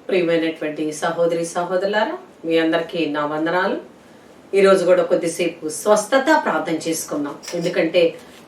ప్రియమైనటువంటి సహోదరి సహోదరులారా, మీ అందరికీ నా వందనాలు. ఈరోజు కూడా కొద్దిసేపు స్వస్థత ప్రార్థన చేసుకున్నాం. ఎందుకంటే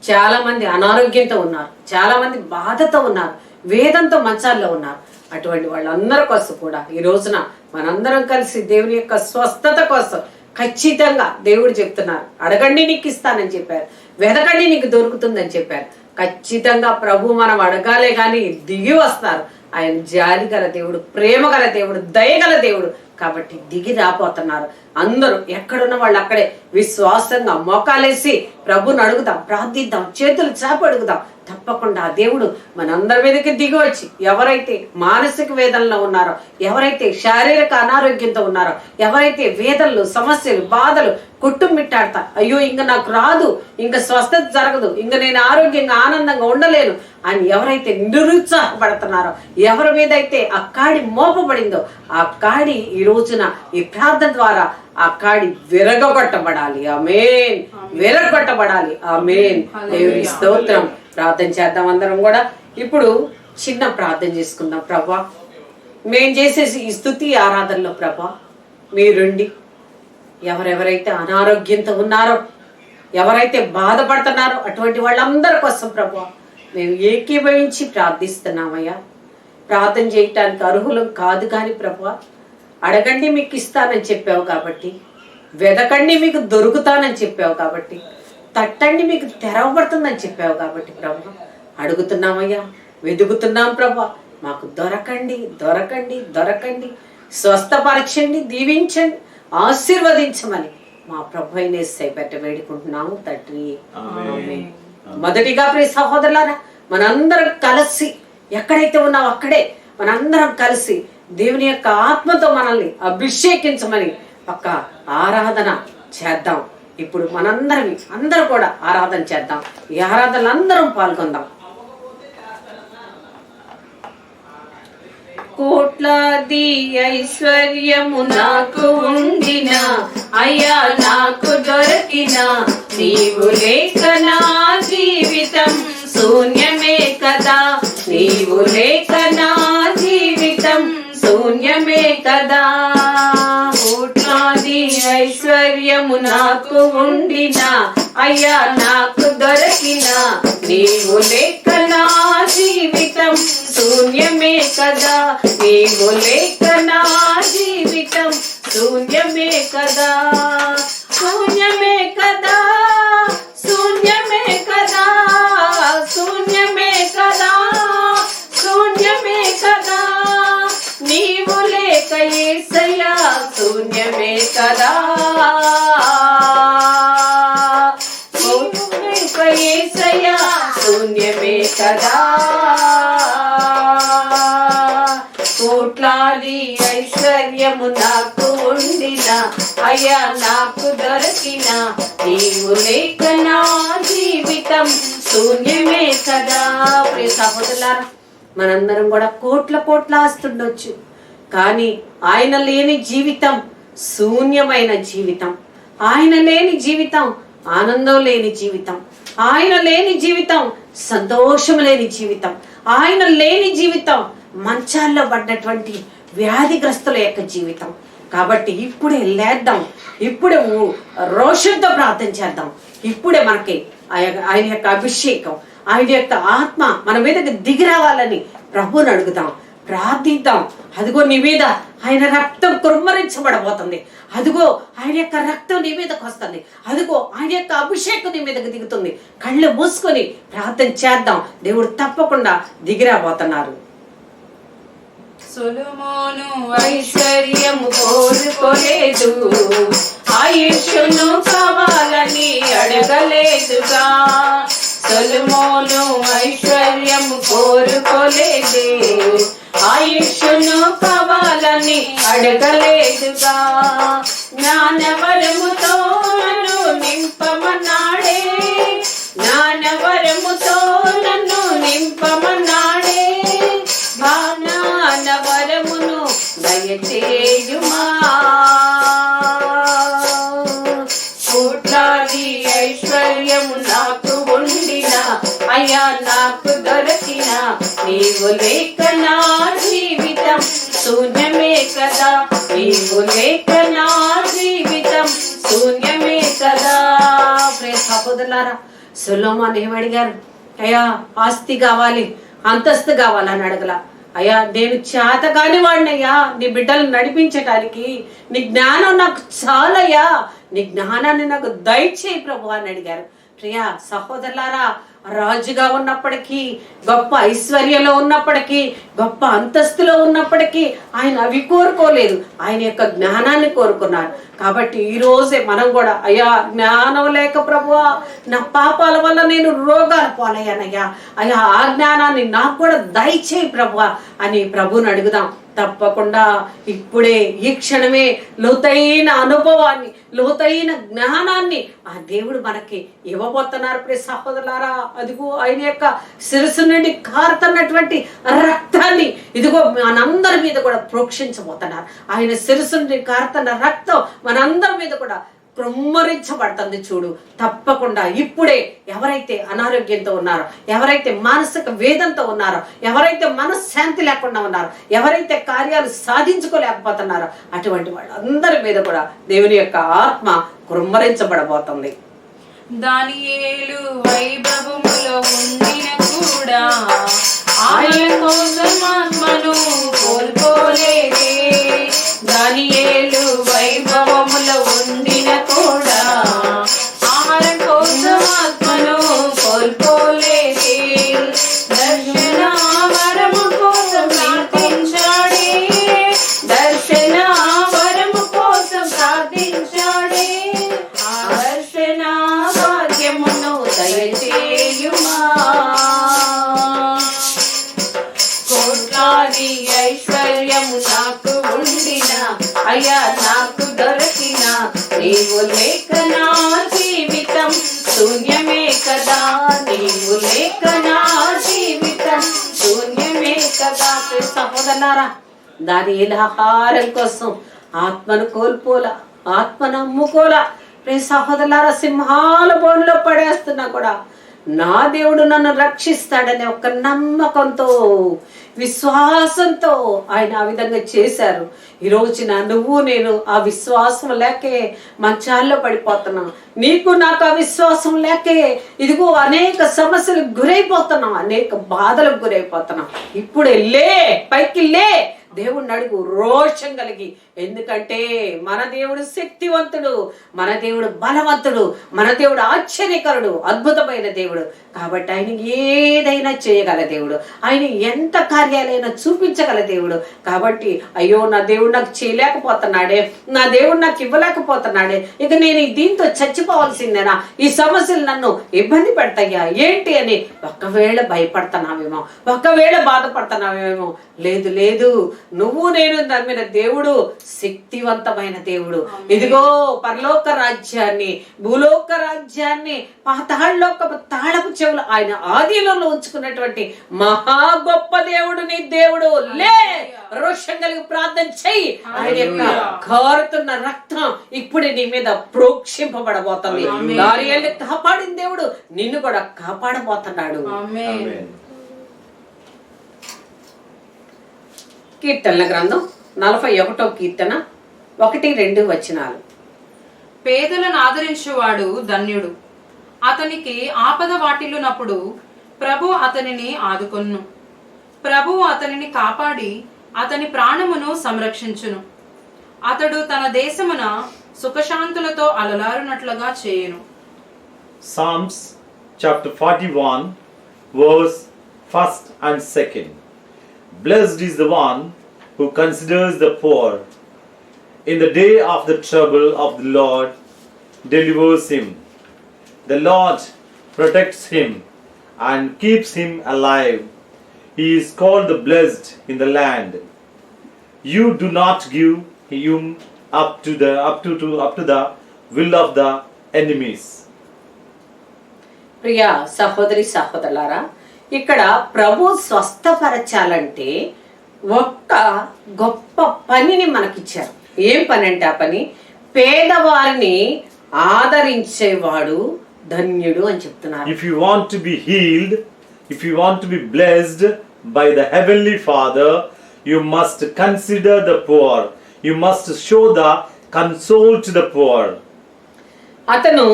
చాలా మంది అనారోగ్యంతో ఉన్నారు, చాలా మంది బాధతో ఉన్నారు, వేదంతో మంచాల్లో ఉన్నారు. అటువంటి వాళ్ళందరి కోసం కూడా ఈ రోజున మనందరం కలిసి దేవుని యొక్క స్వస్థత కోసం ఖచ్చితంగా దేవుడు చెప్తున్నారు. అడగండి నీకు ఇస్తానని చెప్పారు, వెదకండి నీకు దొరుకుతుందని చెప్పారు. ఖచ్చితంగా ప్రభు మనం అడగాలే కానీ దిగి వస్తారు. ఆయన జాలి గల దేవుడు, ప్రేమ గల దేవుడు, దయగల దేవుడు. కాబట్టి దిగి రాపోతున్నారు. అందరూ ఎక్కడున్న వాళ్ళు అక్కడే విశ్వాసంగా మోకాలేసి ప్రభుని అడుగుదాం, ప్రార్థిద్దాం, చేతులు చాపి అడుగుదాం. తప్పకుండా ఆ దేవుడు మనందరి మీదకి దిగి వచ్చి ఎవరైతే మానసిక వేదనలో ఉన్నారో, ఎవరైతే శారీరక అనారోగ్యంతో ఉన్నారో, ఎవరైతే వేదనలు, సమస్యలు, బాధలు కొట్టుమిట్టాడతా, అయ్యో ఇంక నాకు రాదు, ఇంక స్వస్థత జరగదు, ఇంక నేను ఆరోగ్యంగా ఆనందంగా ఉండలేను అని ఎవరైతే నిరుత్సాహపడుతున్నారో, ఎవరి మీద అయితే ఆ కాడి మోపబడిందో, ఆ కాడి ఈ రోజున ఈ ప్రార్థన ద్వారా ఆ కాడి విరగొట్టబడాలి. ఆమేన్. విరగొట్టబడాలి. ఆమేన్. దేవుని స్తోత్రం. ప్రార్థన చేద్దాం అందరం కూడా. ఇప్పుడు చిన్న ప్రార్థన చేసుకుందాం. ప్రభా, మేం చేసేసి ఈ స్తుతి ఆరాధనలో ప్రభా మీరుండి ఎవరెవరైతే అనారోగ్యంతో ఉన్నారో, ఎవరైతే బాధపడుతున్నారో అటువంటి వాళ్ళందరి కోసం ప్రభా మేము ఏకీభవించి ప్రార్థిస్తున్నామయ్యా. ప్రార్థన చేయటానికి అర్హులం కాదు కానీ ప్రభా, అడగండి మీకు ఇస్తానని చెప్పావు కాబట్టి, వెదకండి మీకు దొరుకుతానని చెప్పావు కాబట్టి, తట్టండి మీకు తెరవబడుతుందని చెప్పావు కాబట్టి ప్రభా అడుగుతున్నామయ్యా, వెతుకుతున్నాం ప్రభా. మాకు దొరకండి, దొరకండి, దొరకండి, స్వస్థపరచండి, దీవించండి, ఆశీర్వదించమని మా ప్రభు అయిన యేసయ్య పేరిట వేడుకుంటున్నాము తండ్రి. ఆమేన్. మొదటిగా ప్రియ సహోదరులారా, మనందరం కలిసి ఎక్కడైతే ఉన్నామో అక్కడే మనందరం కలిసి దేవుని యొక్క ఆత్మతో మనల్ని అభిషేకించమని ఒక ఆరాధన చేద్దాం. ఇప్పుడు అందరూ కూడా ఆరాధన చేద్దాం. ఈ ఆరాధనలు అందరం పాల్గొందాం. కోట్లాది ఐశ్వర్యము నాకు ఉండిన, అయ్యా నాకు దొరికిన, నీవు లేక నా జీవితం శూన్యమే కదా, నీవు లేక నా జీవితం శూన్యమే కదా. కోట్లాది ఐశ్వర్యము నాకు ఉండిన, అయ్యా నాకు దొరికిన, నీవు లేక నా జీవితం శూన్యమే కదా, నీవు లేక నా జీవితం శూన్యమే కదా. శూన్యమే కదా, శూన్యమే కదా, శూన్యమే కదా, శూన్యమే కదా, నీవు లేక యేసయ్యా శూన్యమే కదా, నీవు లేక యేసయ్యా శూన్యమే కదా. కోట్లాది ఐశ్వర్యము నాకు ఉండిన, అయ్యా నాకు దొరికిన, నీవు లేక నా జీవితం శూన్యమే కదా. ప్రియ సహోదరులారా, మనందరం కూడా కోట్ల ఆస్తుండొచ్చు, కానీ ఆయన లేని జీవితం శూన్యమైన జీవితం. ఆయన లేని జీవితం ఆనందం లేని జీవితం. ఆయన లేని జీవితం సంతోషం లేని జీవితం. ఆయన లేని జీవితం మంచాల్లో పడ్డటువంటి వ్యాధిగ్రస్తుల యొక్క జీవితం. కాబట్టి ఇప్పుడే లేద్దాం, ఇప్పుడే రోషంతో ప్రార్థన చేద్దాం. ఇప్పుడే మనకి ఆయన యొక్క అభిషేకం, ఆయన యొక్క ఆత్మ మన మీదకి దిగి రావాలని ప్రభువుని అడుగుదాం, ప్రార్థిద్దాం. అదిగో నీ మీద ఆయన రక్తం కుమ్మరించబడబోతుంది. అదిగో ఆయన యొక్క రక్తం నీ మీదకి వస్తుంది. అదిగో ఆయన యొక్క అభిషేకం నీ మీదకి దిగుతుంది. కళ్ళు మూసుకొని ప్రార్థన చేద్దాం. దేవుడు తప్పకుండా దిగిరాబోతున్నారు. సొలొమోను ఐశ్వర్యము కోరుకోలేదు, ఆయుష్ను కావాలని అడగలేదుగా. సొలొమోను ఐశ్వర్యము కోరుకోలేదు, ఆయుష్ను కావాలని అడగలేదుగా. జ్ఞానవరముతో నన్ను నింపమన్నాడే, జ్ఞానవరముతో నన్ను నింపమన్నాడే, జ్ఞానవరమును దయచేయుమా. కోట్లాది ఐశ్వర్యము నాకు ఉండిన, అయ్యా నాకు దొరికిన, నీవు నీవు లేక నా జీవితం శూన్యమే కదా, నీవు లేక నా జీవితం శూన్యమే కదా. ప్రియ సహోదరులారా, సొలొమోను ఏమడిగారు? అయ్యా ఆస్తి కావాలి, అంతస్తు కావాలని అడగల. అయ్యా నేను చేతగాని వాడినయ్యా నీ బిడ్డలను నడిపించటానికి, నీ జ్ఞానం నాకు చాలయ్యా, నీ జ్ఞానాన్ని నాకు దయచేయి ప్రభు అని అడిగారు. ప్రియా సహోదరులారా, రాజుగా ఉన్నప్పటికీ, గొప్ప ఐశ్వర్యంలో ఉన్నప్పటికీ, గొప్ప అంతస్తులో ఉన్నప్పటికీ ఆయన అవి కోరుకోలేదు, ఆయన యొక్క జ్ఞానాన్ని కోరుకున్నారు. కాబట్టి ఈ రోజే మనం కూడా అయ్యా జ్ఞానం లేక ప్రభువా నా పాపాల వల్ల నేను రోగాలు పాలయ్యానయ్యా, అయ్యా ఆ జ్ఞానాన్ని నాకు కూడా దయచేయి ప్రభువా అని ప్రభుని అడుగుదాం. తప్పకుండా ఇప్పుడే ఈ క్షణమే లోతైన అనుభవాన్ని, లోతైన జ్ఞానాన్ని ఆ దేవుడు మనకి ఇవ్వబోతున్నారు. ప్రియ సహోదరులారా, అదిగో ఆయన యొక్క శిరస్సు నుండి కారుతున్నటువంటి రక్తాన్ని ఇదిగో మనందరి మీద కూడా ప్రోక్షించబోతున్నారు. ఆయన శిరస్సు నుండి కారుతున్న రక్తం మనందరి మీద కూడా కృమ్మరించబడుతుంది. చూడు, తప్పకుండా ఇప్పుడే ఎవరైతే అనారోగ్యంతో ఉన్నారో, ఎవరైతే మానసిక వేదంతో ఉన్నారో, ఎవరైతే మనశ్శాంతి లేకుండా ఉన్నారో, ఎవరైతే కార్యాలు సాధించుకోలేకపోతున్నారో అటువంటి వాళ్ళందరి మీద కూడా దేవుని యొక్క ఆత్మ కృమ్మరించబడబోతుంది. దానియేలు వైభవములో ఉండిన కూడా ఆయన కోసం ఆత్మను కోల్పోలేదే. దానియేలు వైభవములో ఉండిన కూడా ఆహారం కోసం ఆత్మను కోల్పోలేదే. దర్శన వరము కోసం ప్రార్థించాడే, దర్శన వరము కోసం ప్రార్థించాడే. ఆ దర్శన భాగ్యమును దయచేయుమా. కోట్లాది ఐశ్వర్యము నాకు ఉండిన, అయ్యా నాకు దొరికిన, నీవు లేక నా జీవితం శూన్యమే కదా, నీవు లేక నా జీవితం శూన్యమే కదా. సహోదరులారా, దానియేలు ఆహారం కోసం ఆత్మను కోల్పోలా, ఆత్మను అమ్ముకోలా. ప్రియ సహోదరులారా, సింహాల బోనులో పడేస్తున్నా కూడా నా దేవుడు నన్ను రక్షిస్తాడనే ఒక నమ్మకంతో, విశ్వాసంతో ఆయన ఆ విధంగా చేశారు. ఈ రోజున నువ్వు నేను ఆ విశ్వాసం లేకే మంచాల్లో పడిపోతున్నాం. నీకు నాకు ఆ విశ్వాసం లేకే ఇదిగో అనేక సమస్యలకు గురైపోతున్నాం, అనేక బాధలకు గురైపోతున్నాం. ఇప్పుడే లే, పైకి లే, దేవుడిని అడుగు రోషం కలిగి. ఎందుకంటే మన దేవుడు శక్తివంతుడు, మన దేవుడు బలవంతుడు, మన దేవుడు ఆశ్చర్యకరుడు, అద్భుతమైన దేవుడు. కాబట్టి ఆయన ఏదైనా చేయగల దేవుడు, ఆయన ఎంత కార్యాలైనా చూపించగల దేవుడు. కాబట్టి అయ్యో నా దేవుడు నాకు చేయలేకపోతున్నాడే, నా దేవుడు నాకు ఇవ్వలేకపోతున్నాడే, ఇక నేను దీంతో చచ్చిపోవాల్సిందేనా, ఈ సమస్యలు నన్ను ఇబ్బంది పెడతాయా ఏంటి అని ఒకవేళ భయపడుతున్నావేమో, ఒకవేళ బాధపడుతున్నావేమో, లేదు లేదు, నువ్వు నేను నమ్మిన దేవుడు శక్తివంతమైన దేవుడు. ఇదిగో పరలోక రాజ్యాన్ని, భూలోక రాజ్యాన్ని, పాతాళలోకపు తాళపు చెవులు ఆయన ఆదిలో ఉంచుకున్నటువంటి మహా గొప్ప దేవుడు నీ దేవుడు. లే, రోషం కలిగి ప్రార్థన చెయ్యి. ఆయన యొక్క కారుతున్న రక్తం ఇప్పుడే నీ మీద ప్రోక్షింపబడబోతుంది. దానియేలుని కాపాడిన దేవుడు నిన్ను కూడా కాపాడబోతున్నాడు. కీర్తనల గ్రంథం 41వ కీర్తన 1-2 వచనాలు. పేదలను ఆదరించువాడు ధన్యుడు, అతనికి ఆపద వాటిల్లునప్పుడు ప్రభు అతనిని ఆదుకొన్ను. ప్రభువు అతనిని కాపాడి అతని ప్రాణమును సంరక్షించును. అతడు తన దేశమున సుఖశాంతులతో అలలారునట్లుగా చేయును. Psalms chapter 41 verse 1 and 2. Blessed is the one who considers the poor. In the day of the trouble of the Lord delivers him. The Lord protects him and keeps him alive. He is called the blessed in the land. You do not give him up to the will of the enemies. Priya సహోదరి సహోదరులారా, ఇక్కడ ప్రభు స్వస్థపరచాలంటే ఒక్క గొప్ప పనిని మనకిచ్చారు. ఏం పని అంటే ఆ పని పేదవారిని ఆదరించేవాడు ధన్యుడు అని చెప్తున్నారు. If you want to be healed, if you want to be blessed, by the Heavenly Father, you must consider the poor. You must show the console to the poor. అతను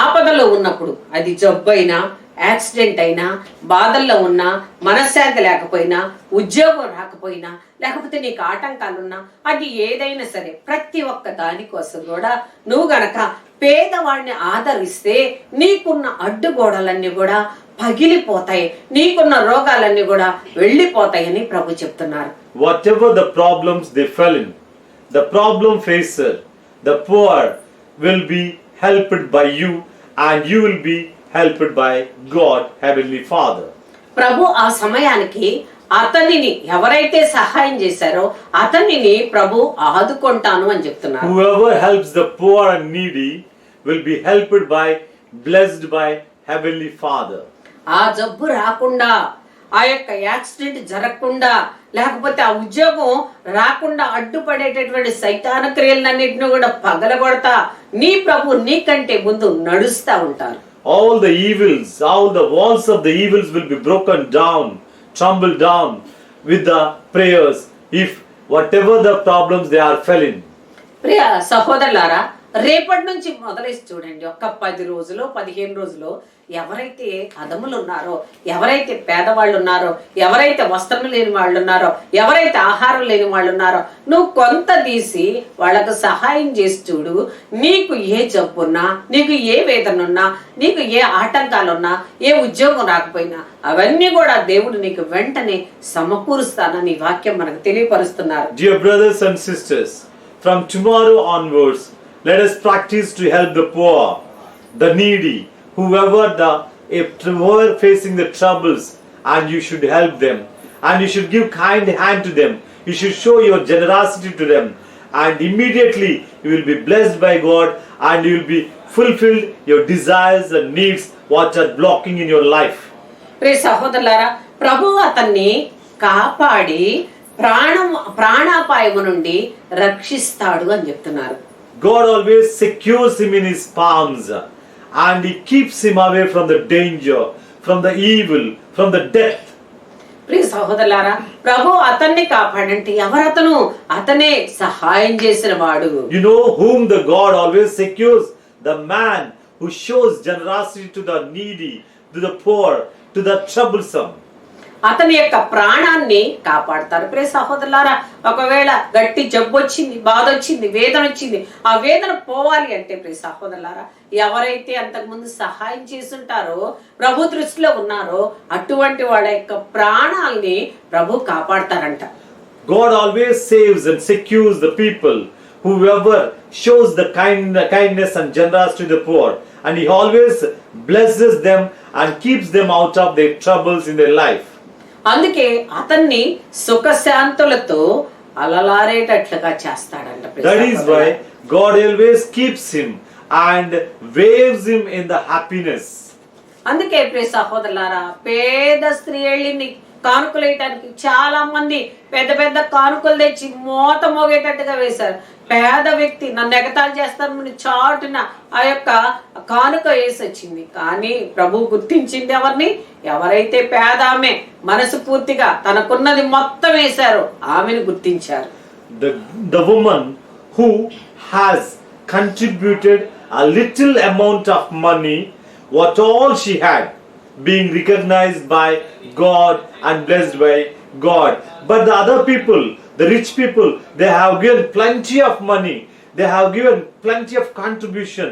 ఆపదలో ఉన్నప్పుడు, అది జబ్బు అయినా, యాక్సిడెంట్ అయినా, బాధల్లో ఉన్నా, మనశ్శాంతి లేకపోయినా, ఉద్యోగం రాకపోయినా, లేకపోతే నీకు ఆటంకాలున్నా, అది ఏదైనా సరే ప్రతి ఒక్క దానికోసం కూడా నువ్వు గనక పేదవాడిని ఆదరిస్తే నీకున్న అడ్డుగోడలన్నీ కూడా పగిలిపోతాయి, నీకున్న రోగాలన్నీ కూడా వెళ్ళిపోతాయని ప్రభు చెప్తున్నారు. Whatever the problems they fell in, the problem facer, the poor will be helped by you, and you will be helped by God, Heavenly Father. ప్రభు ఆ సమయానికి అతనిని ఎవరైతే సహాయం చేశారో అతనిని ప్రభు ఆదుకుంటాను అని చెప్తున్నారు. Whoever helps the poor and needy will be helped by, blessed by Heavenly Father. ఆ జబ్బు రాకుండా, ఆ యొక్క యాక్సిడెంట్ జరగకుండా, లేకపోతే ఆ ఉద్యోగం రాకుండా అడ్డుపడేటటువంటి సైతాన క్రియలన్నింటినీ కూడా పగలగొడతా నీ ప్రభు నీకంటే ముందు నడుస్తా ఉంటారు. All the evils, all the walls of the evils will be broken down, tumbled down with the prayers, if whatever the problems they are fell in. ప్రియ సహోదరులారా, రేపటి నుంచి మొదలేసి చూడండి, ఒక్క 10 రోజులు 15 రోజులు ఎవరైతే అదములు ఉన్నారో, ఎవరైతే పేదవాళ్ళు ఉన్నారో, ఎవరైతే వస్త్రం లేని వాళ్ళు ఉన్నారో, ఎవరైతే ఆహారం లేని వాళ్ళు ఉన్నారో, నువ్వు కొంత తీసి వాళ్ళకు సహాయం చేసి చూడు. నీకు ఏ జబ్బున్నా, నీకు ఏ వేదన ఉన్నా, నీకు ఏ ఆటంకాలున్నా, ఏ ఉద్యోగం రాకపోయినా అవన్నీ కూడా దేవుడు నీకు వెంటనే సమకూరుస్తానని వాక్యం మనకు తెలియపరుస్తున్నారు. Dear brothers and sisters, from tomorrow onwards, let us practice to help the poor, the needy, whoever facing the troubles, and you should help them, and you should give kind hand to them. You should show your generosity to them, and immediately you will be blessed by God, and you will be fulfilled your desires and needs what are blocking in your life. ప్రియ సహోదరులారా, ప్రభు అతన్ని కాపాడి ప్రాణాపాయము నుండి రక్షిస్తాడు అని చెప్తున్నారు. God always secures him in his palms, and he keeps him away from the danger, from the evil, from the death. ప్రియ సహోదరులారా, ప్రభు అతన్ని కాపాడంటే ఎవరతను? అతనే సహాయం చేసిన వాడు. You know whom the God always secures? The man who shows generosity to the needy, to the poor, to the troublesome. అతని యొక్క ప్రాణాన్ని కాపాడతారు. ప్రియ సహోదరులారా, ఒకవేళ గట్టి జబ్బు వచ్చింది, బాధ వచ్చింది, వేదన వచ్చింది, ఆ వేదన పోవాలి అంటే ప్రియ సహోదరులారా, ఎవరైతే అంతకుముందు సహాయం చేసుంటారో, ప్రభు దృష్టిలో ఉన్నారో అటువంటి వాళ్ళ యొక్క ప్రాణాల్ని ప్రభు కాపాడతారంట. God always saves and secures the people whoever shows the kindness and generosity to the poor, and he always blesses them and keeps them out of their troubles in their life. అందుకే అతన్ని సుఖశాంతులతో అలలారేటట్లుగా చేస్తాడంట. That is why God always keeps him and waves him in the happiness. అందుకే ప్రియ సహోదరులారా, పేద స్త్రీ వెళ్ళింది కానుకలేయటానికి. చాలా మంది పెద్ద పెద్ద కానుకలు తెచ్చి మోత మోగేటట్టుగా వేశారు. పేద వ్యక్తి నన్ను ఎగతాళి చేస్తానని చాటున ఆ యొక్క కానుక వేసి వచ్చింది. కానీ ప్రభు గుర్తించింది ఎవరిని? ఎవరైతే పేద ఆమె మనసు పూర్తిగా తనకున్నది మొత్తం వేశారో ఆమెను గుర్తించారు. The woman who has contributed a little amount of money, what all she had, being recognized by God and blessed by God. But the other people, the rich people, they have given plenty of money. They have given plenty of contribution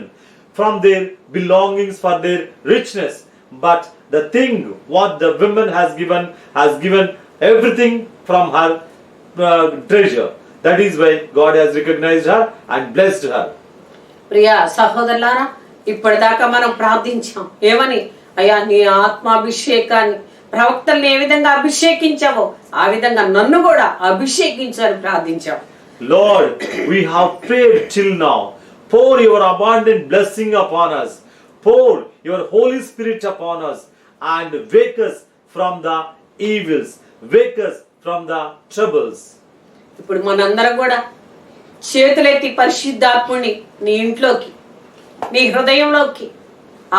from their belongings for their richness. But the thing what the woman has given everything from her treasure. That is why God has recognized her and blessed her. Priya సహోదరులారా, ఇప్పటిదాకా మనం ప్రార్థించాం ఏమని? అయ్యా, నీ ఆత్మాభిషేకాన్ని ప్రవక్తల్ని ఏ విధంగా అభిషేకించావో ఆ విధంగా నన్ను కూడా అభిషేకించాలని ప్రార్థించాం. Lord, we have prayed till now. Pour your abundant blessing upon us. Pour your Holy Spirit upon us and wake us from the evils. Wake us from the troubles. ఇప్పుడు మనందరం కూడా చేతులెత్తి పరిశుద్ధాత్ముని నీ ఇంట్లోకి, నీ హృదయంలోకి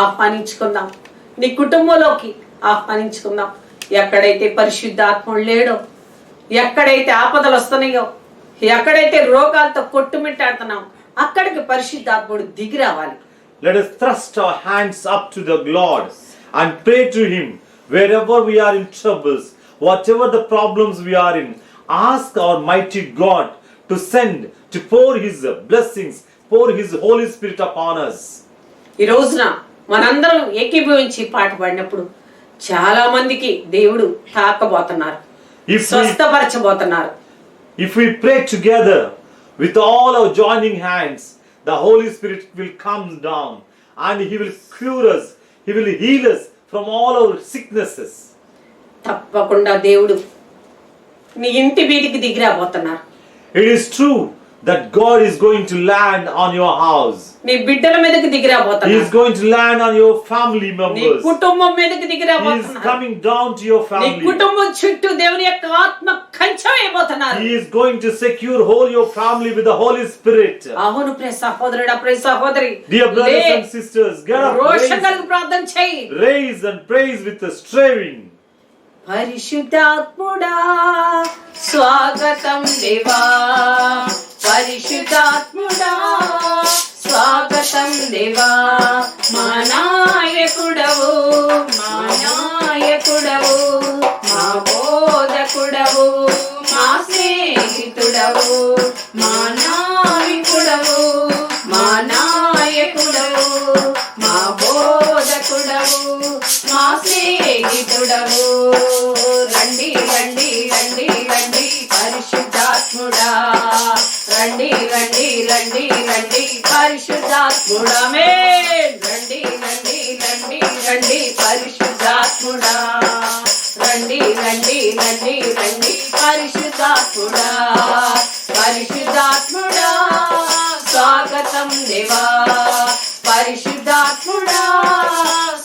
ఆహ్వానించుకుందాం. నీ కుటుంబంలోకి ఆహ్వానించుకుందాం. ఎక్కడైతే పరిశుద్ధాత్ముడు లేడో, ఎక్కడైతే ఆపదలు వస్తున్నాయో, ఎక్కడైతే రోగాలతో కొట్టుమిట్టాడుతున్నాం, అక్కడికి పరిశుద్ధాత్ముడు దిగి రావాలి. Let us thrust our hands up to the Lord and pray to Him wherever we are in troubles, whatever the problems we are in. Ask our mighty God to send, to pour His blessings, pour His Holy Spirit upon us. ఈ రోజున మనందరం ఏకీభవించి పాట పాడినప్పుడు చాలా మందికి దేవుడు తాకబోతున్నారు, స్వస్థపరచబోతున్నారు. If we pray together with all our joining hands, the Holy Spirit will come down and He will cure us, He will heal us from all our sicknesses. తప్పకుండా దేవుడు నీ ఇంటి వీధికి దిగి రాబోతున్నారు. It is true that God is going to land on your house. నీ బిడ్డల మీదకి దిగి He is రాబోతున్నారు. going to land on your family నీ members. కుటుంబం మీదకి దిగి He is రాబోతున్నారు. coming down to your నీ family. కుటుంబం చుట్టూ దేవుని యొక్క ఆత్మ కంచె వేయబోతున్నారు. He is going to secure whole your family with the Holy Spirit. అవును ప్రియ సహోదరుడా, ప్రియ సహోదరి, Dear brothers లే, and sisters, get up, రోషం కలిగి ప్రార్థన చేయి. raise and praise with a striving. పరిశుద్ధాత్ముడా స్వాగతం దేవా, పరిశుద్ధాత్ముడా స్వాగతం దేవా, మా నాయకుడవు, మా నాయకుడవు, మా బోధకుడవు, మా స్నేహితుడవు, మా నాయకుడవు, మా నాయకుడవు, మా బోధకుడవు, మా స్నేహితుడవు. రండి రండి రండి రండి పరిశుద్ధాత్ముడా, రండి రండి రండి రండి పరిశుద్ధాత్ముడా, ఆమేన్. రండి రండి రండి రండి పరిశుద్ధాత్ముడా, రండి రండి రండి రండి పరిశుద్ధాత్ముడా, పరిశుద్ధాత్ముడా స్వాగతం దేవా, పరిశుద్ధాత్ముడా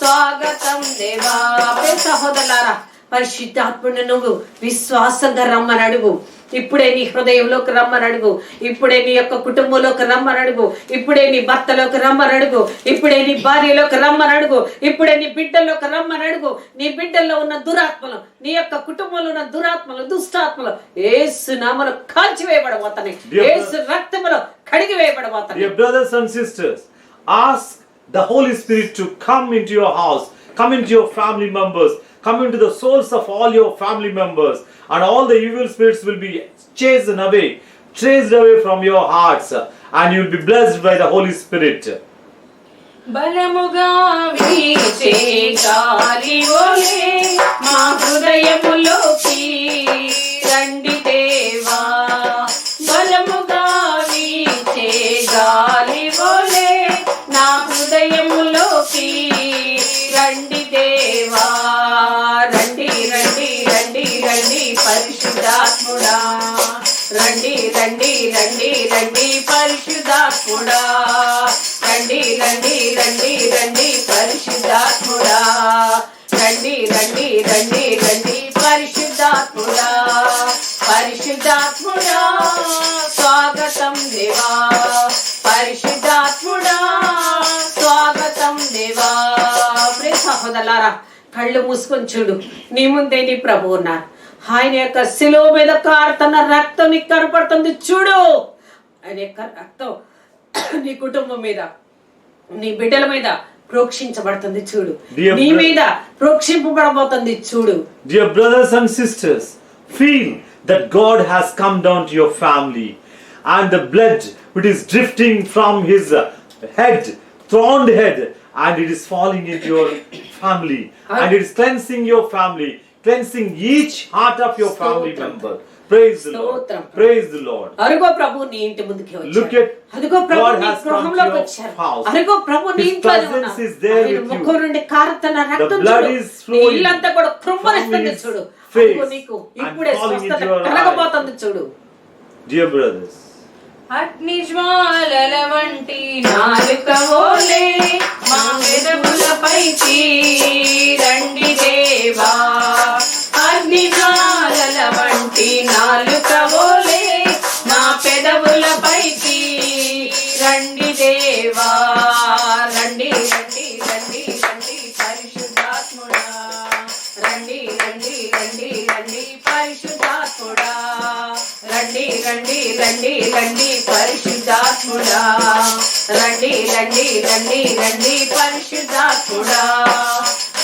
స్వాగతం దేవా. ప్రియ సహోదరులారా, పరిశుద్ధాత్ముడు నువ్వు విశ్వాసంగా రమ్మని అడుగు. ఇప్పుడే నీ హృదయంలోకి రమ్మని అడుగు, ఇప్పుడే నీ యొక్క కుటుంబంలోకి రమ్మని అడుగు, ఇప్పుడే నీ భర్తలోకి రమ్మని అడుగు, ఇప్పుడే నీ భార్యలోకి రమ్మని అడుగు, ఇప్పుడే నీ బిడ్డల్లోకి రమ్మని అడుగు. నీ బిడ్డల్లో ఉన్న దురాత్మలు, నీ యొక్క కుటుంబంలో ఉన్న దురాత్మలు, దుష్టాత్మలు యేసు నామములో కాల్చివేయబడబోతున్నాయి, యేసు రక్తములో కడిగి వేయబడబోతున్నాయి. Dear brothers and sisters, ask the Holy Spirit to come into your house, come into your family members, come into the souls of all your family members, and all the evil spirits will be chased away from your hearts, and you will be blessed by the Holy Spirit. బలముగా వీచే గాలి వలె మా హృదయములోకి రండి దేవా, బలముగా వీచే గాలి వలె నా హృదయములోకి రండి దేవా, రండి రండి రండి రండి పరిశుద్ధాత్ముడా, రండి రండి రండి రండి పరిశుద్ధాత్ముడా, రండి రండి రండి రండి పరిశుద్ధాత్ముడా, రండి రండి రండి రండి పరిశుద్ధాత్ముడా, పరిశుద్ధాత్ముడా స్వాగతం దేవా, పరిశుద్ధాత్ముడా స్వాగతం దేవా. ప్రియ సహోదరులారా, కళ్ళు మూసుకొని చూడు, నీ ముందే నీ ప్రభువు ఉన్నారు. ఆయన యొక్క శిలువ మీద కారుతున్న రక్తం నీకు కనపడుతుంది చూడు. ఆయన యొక్క రక్తం నీ కుటుంబం మీద, నీ బిడ్డల మీద ప్రోక్షించబడుతుంది చూడు, నీ మీద ప్రోక్షింపబడబోతుంది చూడు. Dear brothers and sisters, feel that God has come down to your family, and the blood which is drifting from His head, thorned head, and it is falling into your family, and it is cleansing your family, cleansing each heart of your family member. Praise the Lord. Praise the Lord. అరుగో ప్రభు నీ ఇంటి ముందుకి Look వచ్చారు, at అరుగో Prabhu God నీ has come to గృహంలోకి your వచ్చారు, house. అరుగో ప్రభు నీ His ఇంట్లోనే presence ఉన్నారు. is there ఆయన with you. ముఖం నుండి కారుతున్న రక్తం blood చూడు, is నీ flowing ఇల్లంతా కూడా కృమ్మరిస్తుంది from his చూడు. face అరుగో నీకు and ఇప్పుడే falling స్వస్థత into your కలగబోతుంది చూడు. Dear brothers, అగ్ని జ్వాలల వంటి నాలుక వోలే మా పెదవులపైకి రండి దేవా, అగ్ని జ్వాలల వంటి నాలుక వోలే మా పెదవులపైకి రండి దేవా, రండి రండి రండి రండి పరిశుద్ధాత్ముడా, రండి రండి రండి రండి రండి పరిశుద్ధాత్ముడా రండి రండి రండి రండి పరిశుద్ధాత్ముడా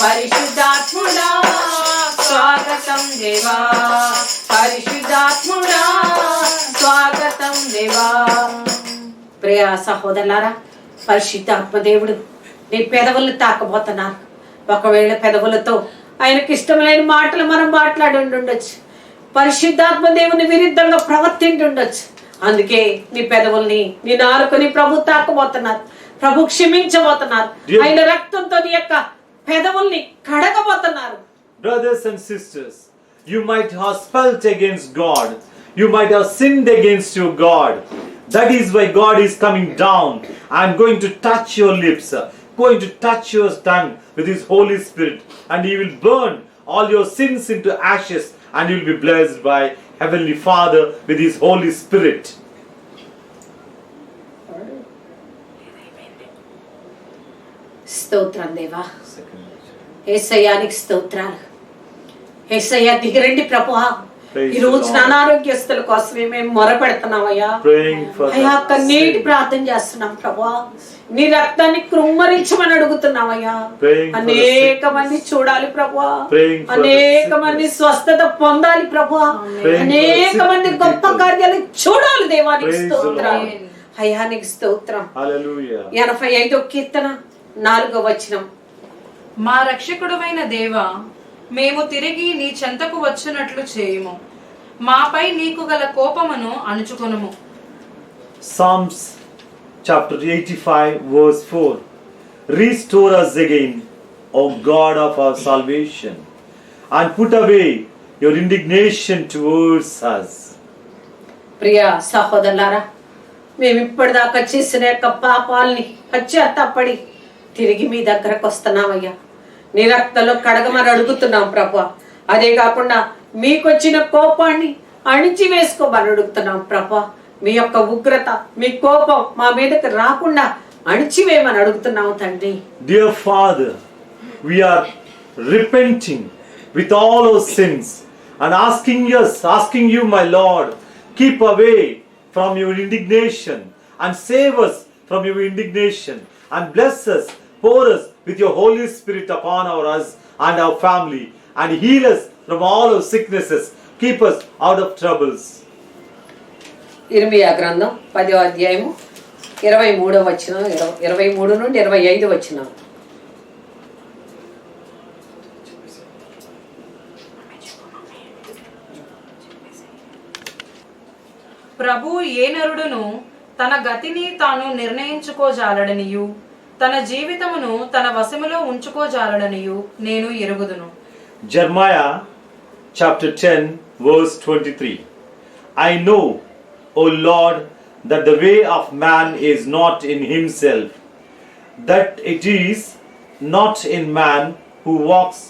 పరిశుద్ధాత్ముడా స్వాగతం దేవా పరిశుద్ధాత్ముడా స్వాగతం దేవా. ప్రియ సహోదరులారా, పరిశుద్ధాత్మ దేవుడు నీ పెదవులు తాకబోతున్నారు. ఒకవేళ పెదవులతో ఆయనకి ఇష్టమైన మాటలు మనం మాట్లాడి ఉండొచ్చు, పరిశుద్ధాత్మ దేవుని విరుద్ధంగా ప్రవర్తింటుండొచ్చు. అందుకే నీ పెదవుల్ని నీ నాలుకని ప్రభు తాకబోతున్నారు, ప్రభు క్షమించబోతున్నారు. ఆయన రక్తంతో నీ యొక్క పెదవుల్ని కడగబోతున్నారు. Brothers and sisters, you might have spelt against God, you might have sinned against your God. That is why God is coming down. I am going to touch your lips, going to touch your tongue with His Holy Spirit, and He will burn all your sins into ashes, and you will be blessed by Heavenly Father with His Holy Spirit. స్తోత్రం దేవా, యేసయ్యానికి స్తోత్రాలు. యేసయ్యా దిగిరండి ప్రభువా. ఈ రోజు అనారోగ్యస్తుల కోసమే మేము మొరపెడుతున్నామయ్యా. అయ్యా కన్నీటి ప్రార్థన చేస్తున్నాం ప్రభువా. నీ రక్తాన్ని కృమ్మరించమని అడుగుతున్నామయ్యా. అనేక మంది చూడాలి ప్రభువా, అనేక మంది స్వస్థత పొందాలి ప్రభువా, అనేక మంది గొప్ప కార్యాలు చూడాలి దేవానికి స్తోత్రం. అయ్యా నీకు స్తోత్రం. 85వ కీర్తన 4వ వచనం. మా రక్షకుడవైన దేవా, మేము తిరిగి నీ చెంతకు వచ్చునట్లు చేయుము, మాపై నీకు గల కోపమును అణుచుకొనుము. Psalms chapter 85 verse 4. Restore us again, O God of our salvation, and put away your indignation towards us. ప్రియ సహోదరులారా, మేము ఇప్పటిదాకా చేసిన యొక్క పాపాలని పశ్చాత్తాపడి తిరిగి మీ దగ్గరకు వస్తున్నామయ్యా. నీ రక్తంలో కడగమని అడుగుతున్నాం ప్రభు. అదే కాకుండా మీకొచ్చిన కోపాన్ని అణిచి వేసుకోమని అడుగుతున్నాం ప్రభు. మీ యొక్క ఉగ్రత, మీ కోపం మా మీదకి రాకుండా అణిచివేయమని అడుగుతున్నాం తండ్రి. Dear Father, we are repenting with all our sins and asking you, my Lord, keep away from your indignation and save us from your indignation and bless us, pour us with your Holy Spirit upon us and our family, and heal us from all our sicknesses. Keep us out of troubles. ఇర్మియా గ్రంథం 10వ అధ్యాయము 23వ వచనం, 23 నుండి 25 వచనం. ప్రభు ఏ నరుడును తన గతిని తాను నిర్ణయించుకోజాలడనియు తన జీవితమును తన వశములో ఉంచుకోజాలడనియు నేను ఎరుగుదును. Jeremiah chapter 10 verse 23. I know, O Lord, that the way of man is not in himself, that it is not in man who walks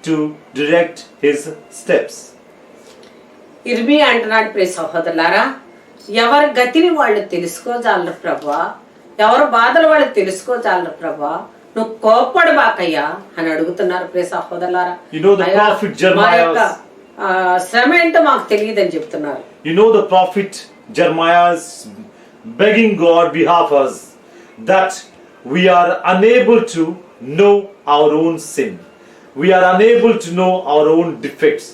to direct his steps. ఇర్మియా అంటున్నాడు, ప్రియ సహోదరులారా, ఎవరి గతిని వాళ్ళు తెలుసుకోజాలరు ప్రభువా, ఎవరు బాధలు వాళ్ళు తెలుసుకోజాలరు ప్రభువా, నువ్వు కోప్పడబాకయ్యా అని అడుగుతున్నారు ప్రియ సహోదరులారా. మా యొక్క శ్రమ ఏంటో మాకు తెలియదని చెప్తున్నారు. You know the prophet Jeremiah's begging God behalf us that we are unable to know our own sin. We are unable to know our own defects.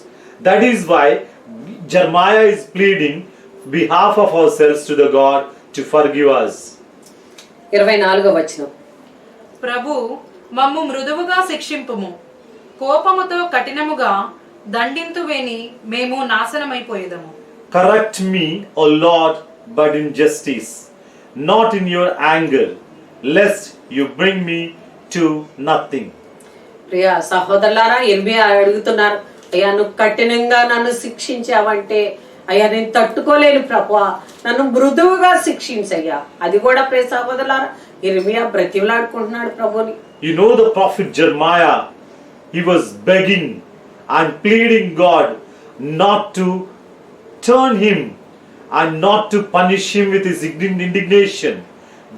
That is why Jeremiah is pleading behalf of ourselves to the God to forgive us. 24వ వచనం. ప్రభు మమ్ము మృదువుగా శిక్షింపుము, కోపముతో కఠినముగా దండింతువేని మేము నాశనమైపోయేదము. Correct me, O Lord, but in justice, not in your anger, lest you bring me to nothing. ప్రియ సహోదరులారా, ఇర్మియా అడుగుతున్నారు, అయ్యా నువ్వు కఠినంగా నన్ను శిక్షించావంటే అయ్యా నేను తట్టుకోలేను ప్రభువా, నన్ను మృదువుగా శిక్షించయ్యా. అది కూడా ప్రియ సహోదరులారా, ఇర్మియా బ్రతిమలాడుకుంటున్నాడు ప్రభుని. You know the prophet Jeremiah, he was begging and pleading God not to turn him and not to punish him with his indignation,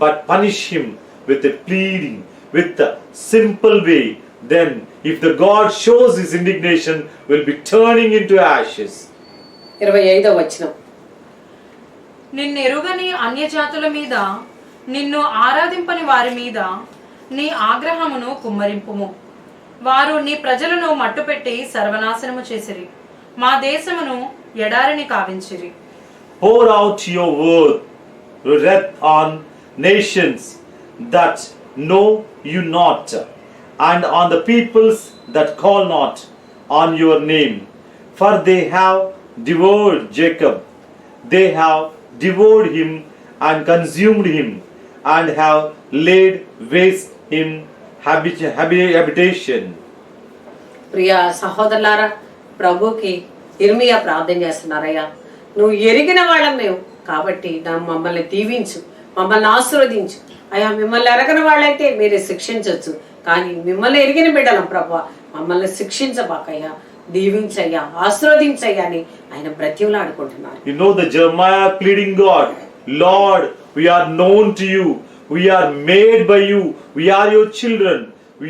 but punish him with a pleading, with a simple way. Then if the God shows his indignation, will be turning into ashes. 25వ వచనం. నిన్నెరుగని అన్యజాతుల మీద, నిన్ను ఆరాధింపని వారి మీద నీ ఆగ్రహమును కుమ్మరింపుము. వారు నీ ప్రజలను మట్టుపెట్టి సర్వనాశనము చేసిరి, మా దేశమును ఎడారిని కావించిరి. Pour out your wrath on nations that know you not, and on the peoples that call not on your name. For they have devoured Jacob, they have devoured him and consumed him, and have laid waste him habitation. ప్రియ సహోదరులారా, ప్రభుకి ఇర్మియా ప్రార్థన చేస్తున్నారయ్యా, నువ్వు ఎరిగిన వాళ్ళం మేము కాబట్టి మమ్మల్ని దీవించు, మమ్మల్ని ఆశీర్వదించు అయ్యా. మిమ్మల్ని ఎరగని వాళ్ళైతే మీరే శిక్షించవచ్చు, కానీ మిమ్మల్ని ఎరిగిన బిడ్డలం ప్రభు, మమ్మల్ని శిక్షించబాకయ్యా, దీవించయ్యా, ఆశీర్వదించయ్యా అని ఆయన బ్రతిమలాడుకుంటున్నారు. You know the Jeremiah pleading God, Lord, we are known to you, we are made by you, we are your children,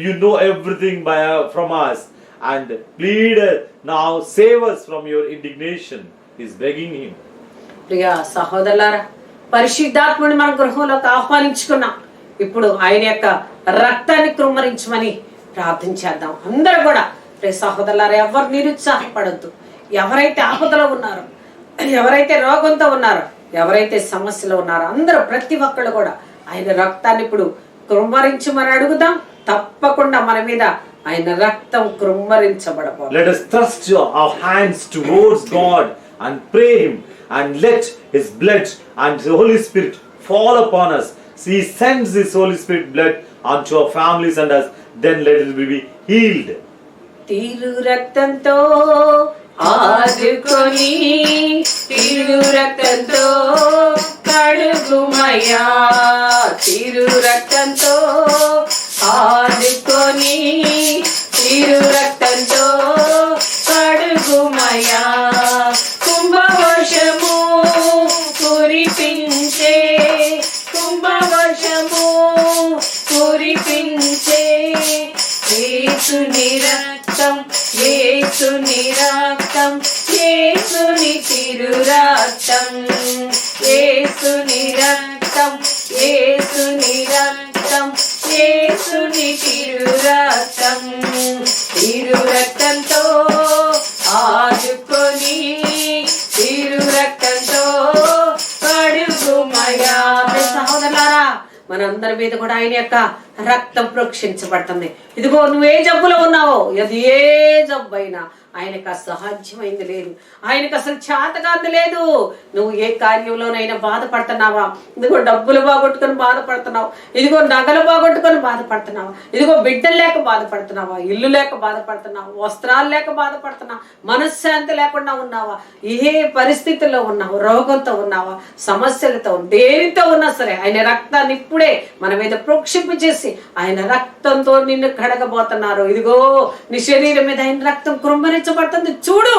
you know everything from us, and plead now, save us from your indignation. He is begging him. ప్రియ సహోదరులారా, పరిశుద్ధాత్ముని మన గృహంలోకి ఆహ్వానించుకున్నాం. ఇప్పుడు ఆయన యొక్క రక్తాన్ని కృమ్మరించమని ప్రార్థన చేద్దాం. అందరూ కూడా ప్రియ సహోదరులారా, ఎవరు నిరుత్సాహపడద్దు. ఎవరైతే ఆపదలో ఉన్నారో, ఎవరైతే రోగంతో ఉన్నారో, ఎవరైతే సమస్యలో ఉన్నారో, అందరూ ప్రతి ఒక్కళ్ళు కూడా ఆయన రక్తాన్ని ఇప్పుడు కృమ్మరించమని అడుగుదాం. తప్పకుండా మన మీద ఆయన రక్తం కృమ్మరించబడబోదు. Let us thrust our hands towards God and pray him, and let his blood and the Holy Spirit fall upon us. He sends his Holy Spirit blood unto our families and us, then let us be healed. తిరు రక్తంతో ఆదుకొని, తిరు రక్తంతో కడుగుమయ్యా, తిరు రక్తంతో ఆదుకొని, తిరు రక్తంతో కడుగుమయ్యా. కుంభవర్షము కురిపించే, కుంభవర్షము కురిపించే యేసుని రక్తం, యేసుని రక్తం, యేసుని తిరు రక్తం, యేసుని రక్తం, యేసుని రక్తం, యేసుని తిరు రక్తం. తిరు రక్తంతో ఆదుకొని, తిరు రక్తంతో కడుగుమయ్యా. సహోదరులారా, మనందరి మీద కూడా ఆయన యొక్క రక్తం ప్రోక్షించబడుతుంది. ఇదిగో నువ్వు ఏ జబ్బులో ఉన్నావో, అది ఏ జబ్బు అయినా ఆయనకు అసాధ్యమైంది లేదు, ఆయనకు అసలు చేతకాంది లేదు. నువ్వు ఏ కార్యంలోనైనా బాధపడుతున్నావా? ఇదిగో డబ్బులు బాగొట్టుకొని బాధపడుతున్నావు, ఇదిగో నగలు బాగొట్టుకొని బాధపడుతున్నావా, ఇదిగో బిడ్డలు లేక బాధపడుతున్నావా, ఇల్లు లేక బాధపడుతున్నావా, వస్త్రాలు లేక బాధపడుతున్నావా, మనశ్శాంతి లేకుండా ఉన్నావా, ఏ పరిస్థితుల్లో ఉన్నావు, రోగంతో ఉన్నావా, సమస్యలతో, దేనితో ఉన్నా సరే ఆయన రక్తాన్ని ఇప్పుడే మన మీద ప్రోక్షింపు చేసి ఆయన రక్తంతో నిన్ను కడగబోతున్నారు. ఇదిగో నీ శరీరం మీద ఆయన రక్తం కృమ్మరించబడుతుంది చూడు.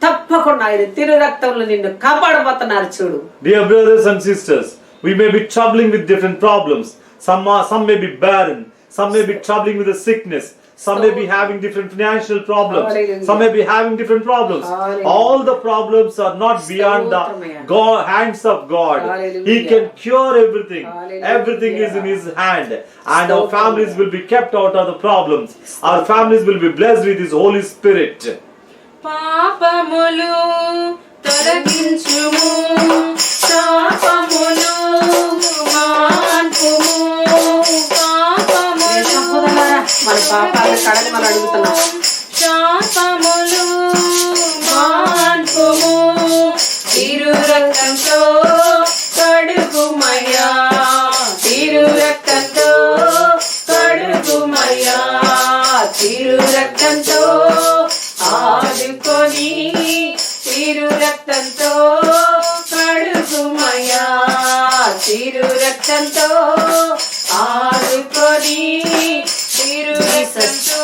తప్పకుండా ఆయన తిరు రక్తంలో నిన్ను కాపాడబోతున్నారు చూడు. Dear brothers and sisters, we may be troubling with different problems. Some may be barren, some may be troubling with a sickness, some may be having different financial problems, Hallelujah. some may be having different problems. Hallelujah. All the problems are not beyond the hands of God. Hallelujah. He can cure everything. Hallelujah. Everything is in his hand, and our families will be kept out of the problems. Our families will be blessed with his Holy Spirit. పాపములు తొలగించుము, శాపములు మాన్పుము, పాపములు సహోదరులారా, మన పాపాలను కడగమని అడుగుతున్నాం. శాపములు మాన్పుము, తిరు రక్తంతో కడుగుమయ్యా, తిరు రక్తంతో కడుగుమయ్యా, తిరు రక్తంతో ఆదుకొని, తిరు రక్తంతో కడుగుమయ్యా, తిరు రక్తంతో ఆదుకొని, తిరు రక్తంతో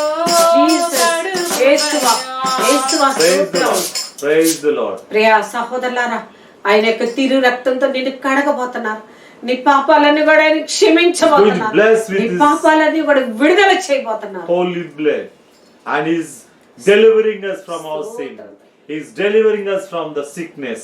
Praise the Lord. ప్రియా సహోదరులారా, ఆయన యొక్క తిరు రక్తంతో నిన్ను కడగబోతున్నారు. నీ పాపాలన్నీ కూడా ఆయన క్షమించబోతున్నారు. నీ పాపాలన్నీ కూడా విడుదల చేయబోతున్నారు. Holy blood, and He's delivering us from our sin. He's delivering us from the sickness.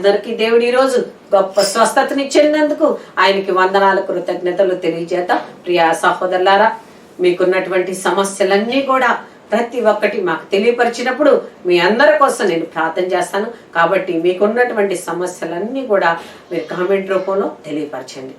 అందరికీ దేవుడు ఈ రోజు గొప్ప స్వస్థతనిచ్చినందుకు ఆయనకి వందనాలు కృతజ్ఞతలు తెలియజేద్దాం. ప్రియా సహోదరులారా, మీకున్నటువంటి సమస్యలన్నీ కూడా ప్రతి ఒక్కటి మాకు తెలియపరిచినప్పుడు మీ అందరి కోసం నేను ప్రార్థన చేస్తాను. కాబట్టి మీకున్నటువంటి సమస్యలన్నీ కూడా మీరు కామెంట్ రూపంలో తెలియపరచండి.